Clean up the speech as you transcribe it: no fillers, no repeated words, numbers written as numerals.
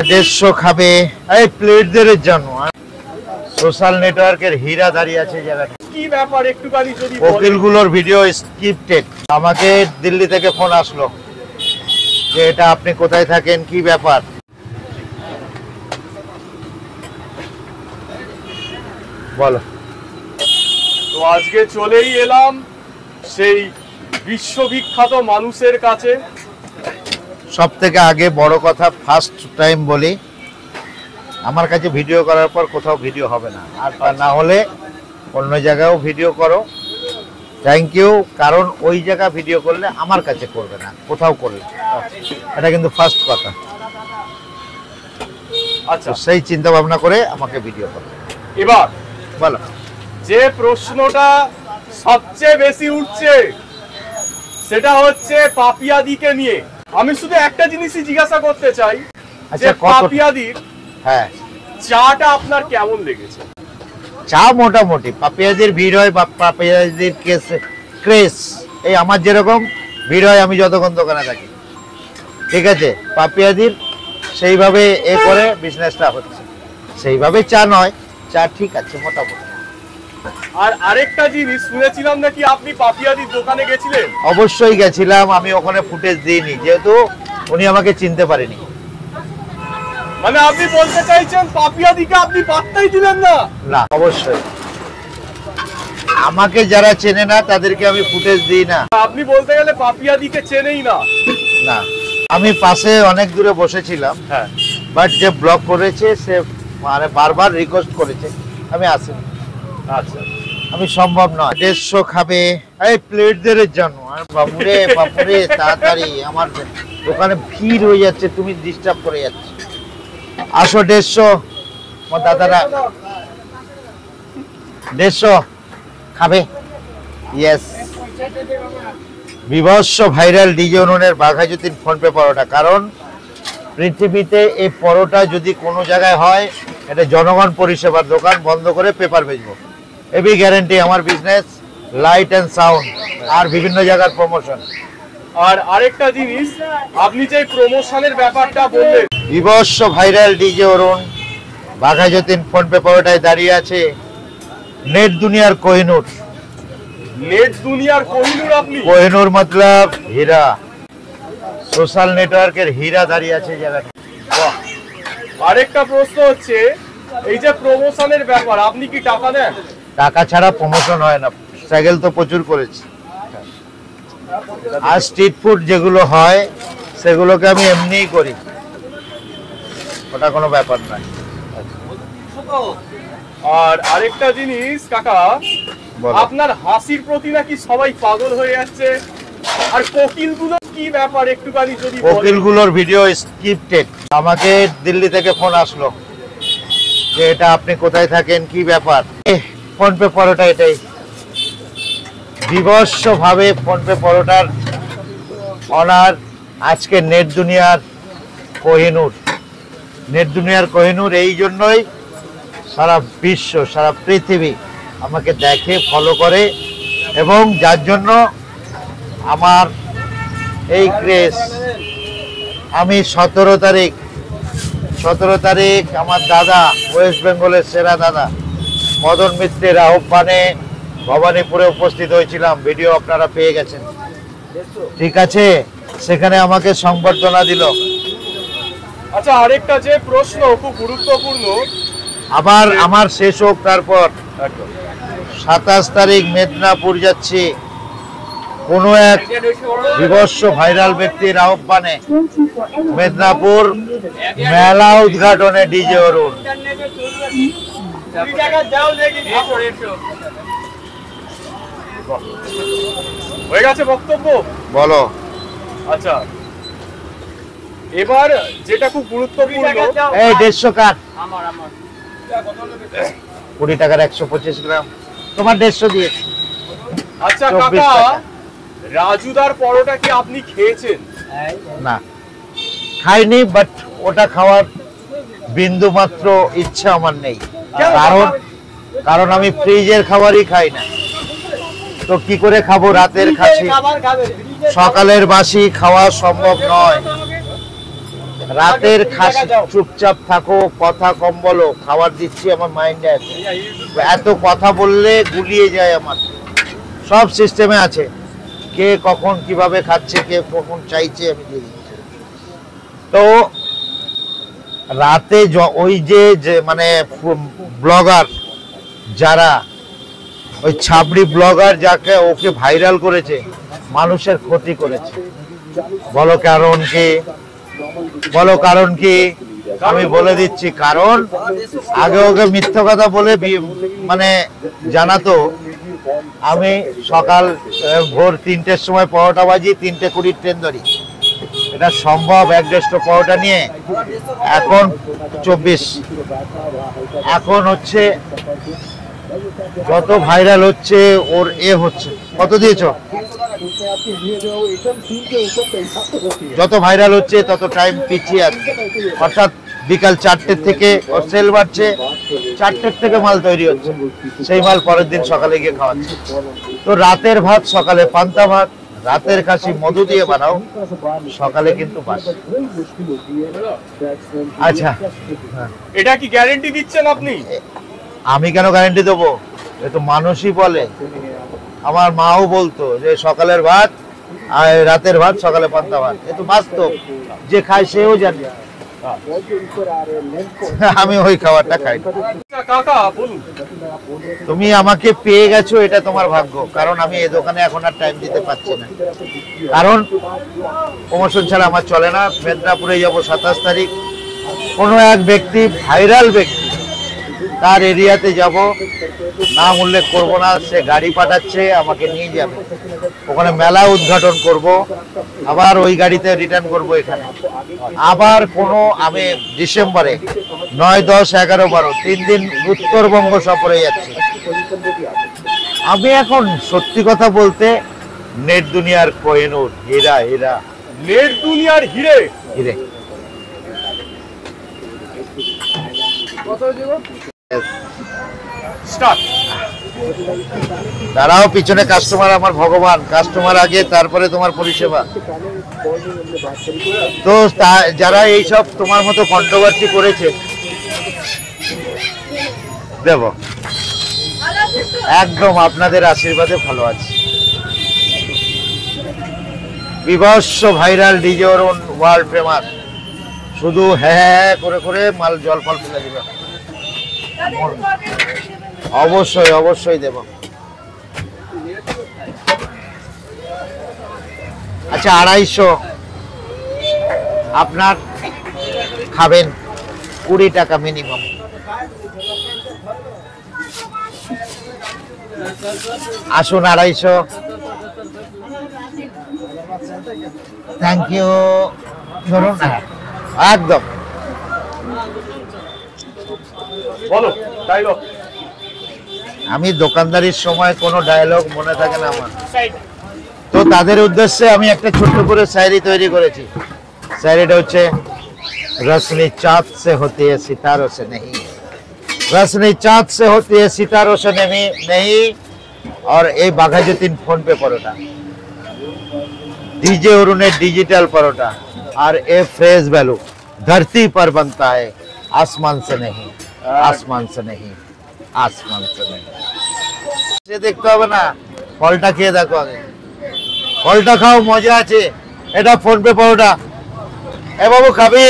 150 খাবে এই প্লেটদের জন্য সোশ্যাল নেটওয়ার্কের হীরা দাঁড়িয়ে আছে জায়গাটা। কি ব্যাপার একটুখানি যদি ওকিলগুলোর ভিডিও স্ক্রিপ্টেড। আমাকে দিল্লি থেকে ফোন আসলো যে এটা আপনি কোথায় থাকেন, কি ব্যাপার। বলো। তো আজকে চলেই এলাম সেই বিশ্ববিখ্যাত মানুষের কাছে। সব থেকে আগে বড় কথা, ফার্স্ট টাইম বলি, আমার কাছে ভিডিও করার পর কোথাও ভিডিও হবে না, আর তা না হলে অন্য জায়গায়ও ভিডিও করো। Thank you. কারণ ওই জায়গা ভিডিও করলে আমার কাছে করবে না, কোথাও করলে। এটা কিন্তু ফার্স্ট কথা। আচ্ছা, সেই চিন্তা ভাবনা করে আমাকে ভিডিও করো। এবার বলো। যে প্রশ্নটা সবচেয়ে বেশি উঠছে সেটা হচ্ছে পাপিয়াদিকে নিয়ে। আমি শুধু একটা জিনিসই জিজ্ঞাসা করতে চাই, যে পাপিয়াদির হ্যাঁ চাটা আপনার কেমন লেগেছে? চা মোটামুটি। পাপিয়াদির ভিড় হয় বা পাপিয়াদির ক্রেস এই আমার যেরকম ভিড় হয় আমি যতক্ষণ দোকানে থাকি, ঠিক আছে। পাপিয়াদির সেইভাবে এ করে বিজনেসটা হচ্ছে, সেইভাবে চা নয়, চা ঠিক আছে মোটামুটি। আর আরেকটা জিনিস শুনেছিলাম নাকি আপনি পাপিয়াদির দোকানে গেছিলেন? অবশ্যই গেছিলাম, আমি ওখানে ফুটেজ দিইনি যেহেতু উনি আমাকে চিনতে পারেনি। মানে আপনি বলতে চাইছেন পাপিয়াদিকে আপনি পাত্তাই দিলেন না? না, অবশ্যই আমাকে যারা চেনে না তাদেরকে আমি ফুটেজ দিই না। আপনি বলতে গেলে পাপিয়াদিকে চেনেই না? না, আমি পাশে অনেক দূরে বসেছিলাম, হ্যাঁ, বাট যে ব্লক করেছে সে মানে বারবার রিকোয়েস্ট করেছে, আমি আসিনি। আচ্ছা, আমি সম্ভব নয়। 150 খাবে এই প্লেটদের জন্য। আর বাবুরে বাবুরে তাড়াতাড়ি, আমার দোকানে ভিড় হয়ে যাচ্ছে, তুমি ডিস্টার্ব করে যাচ্ছ। আসো 150 আমার দাদারা 150 খাবে। ইয়েস, বিভৎস ভাইরাল ডিজে অনুনের বাঘাযতীন ফোনপে পরোটা। কারণ পৃথিবীতে এই পরোটা যদি কোনো জায়গায় হয়, এটা জনগণ পরিষেবার দোকান বন্ধ করে পেপার বেচবো। এবি গ্যারান্টি আমার বিজনেস, লাইট অ্যান্ড সাউন্ড আর বিভিন্ন জায়গার প্রমোশন। আর আরেকটা জিনিস, আপনি যে প্রমোশনের ব্যাপারটা বললেন, বিভৎস ভাইরাল ডিজে অরুণ বাঘাযতীন ফোনপে পরোটায় দাঁড়িয়ে আছে নেট দুনিয়ার কোহিনূর। নেট দুনিয়ার কোহিনূর? আপনি কোহিনূর মতলব হীরা, সোশ্যাল নেটওয়ার্কের হীরা দাঁড়িয়ে আছে জায়গাটা। আরেকটা প্রশ্ন হচ্ছে, এই যে প্রমোশনের ব্যাপার, আপনি কি টাকা দেন? টাকা ছাড়া প্রমোশন হয় না। স্ট্রাগল তো প্রচুর করেছি। আর স্ট্রিট ফুড যেগুলো হয় সেগুলোকে আমি এমনিই করি, ওটা কোনো ব্যাপার নয়। আর আরেকটা জিনিস কাকা, আপনার হাসির প্রতি নাকি সবাই পাগল হয়ে যাচ্ছে। আর কোকিলগুলো কি ব্যাপার একটুখানি যদি বলেন। কোকিলগুলোর ভিডিও স্ক্রিপ্টেড। আমাকে দিল্লি থেকে ফোন আসলো যে এটা আপনি কোথায় থাকেন, কি ব্যাপার। ফোনপে পরোটা এটাই বিভৎস ভাবে ফোনপে পরোটার অনার আজকে নেট দুনিয়ার কোহিনূর। নেট দুনিয়ার কোহিনূর এই জন্যই সারা বিশ্ব, সারা পৃথিবী আমাকে দেখে, ফলো করে, এবং যার জন্য আমার এই ক্রেজ। আমি 17 তারিখ আমার দাদা, ওয়েস্ট বেঙ্গলের সেরা দাদা মদন মিত্রের আহ্বানে ভবানীপুরে উপস্থিত হয়েছিলাম। ভিডিও আপনারা পেয়ে গেছেন, ঠিক আছে। সেখানে আমাকে সংবর্ধনা দিল। আচ্ছা, আরেকটা যে প্রশ্ন খুব গুরুত্বপূর্ণ, আবার আমার শেষ হোক, তারপর 27 তারিখ মেদিনীপুর যাচ্ছি কোনো এক বিভৎস ভাইরাল ব্যক্তির আহ্বানে। মেদিনীপুর মেলা উদ্ঘাটনে ডিজে অরুণ। হয়ে গেছে বক্তব্য? বলো। আচ্ছা, এবার যেটা খুব গুরুত্বপূর্ণ, এই 150 কাট 20 টাকার 125 গ্রাম, তোমার 150 দিয়ে। আচ্ছা কাকা, রাজুদার পরোটা কি আপনি খেয়েছেন? না, খাইনি, বাট ওটা খাওয়ার বিন্দু মাত্র ইচ্ছা আমার নেই। কারণ আমি ফ্রিজের খাবারই খাই না, তো কি করে খাবো? রাতের খাসি, সকালের বাসি খাওয়া সম্ভব নয়। রাতের খাস চুপচাপ থাকো, কথা কম বলো, খাবার দিচ্ছি আমার মাইন্ডে আছে। এত কথা বললে গুলিয়ে যায় আমার। সব সিস্টেমে আছে, কে কখন কিভাবে খাচ্ছে, কে কখন চাইছে আমি দিয়ে দিচ্ছি। তো রাতে ওই যে মানে ব্লগার যারা, ওই ছাবড়ি ব্লগার যাকে ওকে ভাইরাল করেছে, মানুষের ক্ষতি করেছে। বলো কারণ কি, বলো কারণ কি? আমি বলে দিচ্ছি কারণ। আগে ওকে মিথ্যা কথা বলে মানে জানাতো আমি সকাল ভোর 3টের সময় পরোটা বাজি, 3:20 ট্রেন ধরি। এটা সম্ভব 1-1.5 পরোটা নিয়ে? এখন 24। এখন হচ্ছে যত ভাইরাল হচ্ছে ওর হচ্ছে। কত দিয়েছো? যত ভাইরাল হচ্ছে তত টাইম পিছিয়ে আছে। অর্থাৎ বিকাল 4টে থেকে ওর সেল বাড়ছে, 4টের থেকে মাল তৈরি হচ্ছে, সেই মাল পরের দিন সকালে গিয়ে খাওয়াচ্ছে। তো রাতের ভাত সকালে পান্তা ভাত, রাতের খাসি মধু দিয়ে বানাও, সকালে কিন্তু বাস। আচ্ছা, এটা কি গ্যারান্টি দিচ্ছেন আপনি? আমি কেন গ্যারান্টি দেবো? এ তো মানুষই বলে। আমার মাও বলতো যে সকালের ভাত আর রাতের ভাত, সকালে পান্তা ভাত। এ তো বাস্তব, যে খায় সেও জানে। আমি ওই খাবারটা খাই। কাকা বলুন। তুমি আমাকে পেয়ে গেছো, এটা তোমার ভাগ্য। কারণ আমি এই দোকানে এখন আর টাইম দিতে পারছি না, কারণ প্রমোশন ছাড়া আমার চলে না। মেদিনীপুরে যাব 27 তারিখ। কোনো এক ব্যক্তি, ভাইরাল ব্যক্তি, তার এরিয়াতে যাব, নাম উল্লেখ করব না, সে গাড়ি পাঠাচ্ছে, আমাকে নিয়ে যাবে। ওখানে মেলা উদ্ঘাটন করব, আবার ওই গাড়িতে রিটার্ন করব এখানে। আবার আমি ডিসেম্বরে 9, 10, 11, 12 3 দিন উত্তরবঙ্গ সফরে যাচ্ছি। আমি এখন সত্যি কথা বলতে নেট দুনিয়ার কোহিনূর, হীরা হীরা, নেট দুনিয়ার হিরে হিরে। স্টার্ট। দাঁড়াও, পিছনে কাস্টমার আমার ভগবান। কাস্টমার আগে, তারপরে তোমার পরিষেবা। তো যারা এইসব তোমার মতো কন্ট্রোভার্সি করেছে, দেব একদম আপনাদের আশীর্বাদে ভালো আছে। বিভৎস ভাইরাল ডিজে অরুণ, ওয়ার্ল্ড ফেমাস। শুধু হ্যাঁ করে করে মাল জল ফল ফেলে দিবে। অবশ্যই অবশ্যই দেব। আচ্ছা, 250 আপনার খাবেন, 20 টাকা মিনিমাম। আসুন, 250। Thank you. ধরুন না, একদম। বলো ডায়লগ। আমি দোকানদারির সময় কোনো ডায়লগ মনে থাকে না আমার। তো তাদের উদ্দেশ্যে আমি একটা ছোট্ট করে শায়রি তৈরি করেছি। শায়রিটা হচ্ছে, রসনি চাঁদ সে হতি है सितारों से नहीं, रसनी चाँद से होती है सितारों से नहीं। और এই Baghajatin PhonePe paratha, DJ অরুণের ডিজিটাল পরোটা। আর এ ফ্রেশ ভ্যালু धरती पर बनता है, आसमान से नहीं, आसमान से नहीं, आसमान से नहीं। সে দেখতে হবে না, ফলটা খেয়ে দেখো আগে। ফলটা খাও, মজা আছে। এটা ফোন পে পরোটা। এ বাবু খাবি?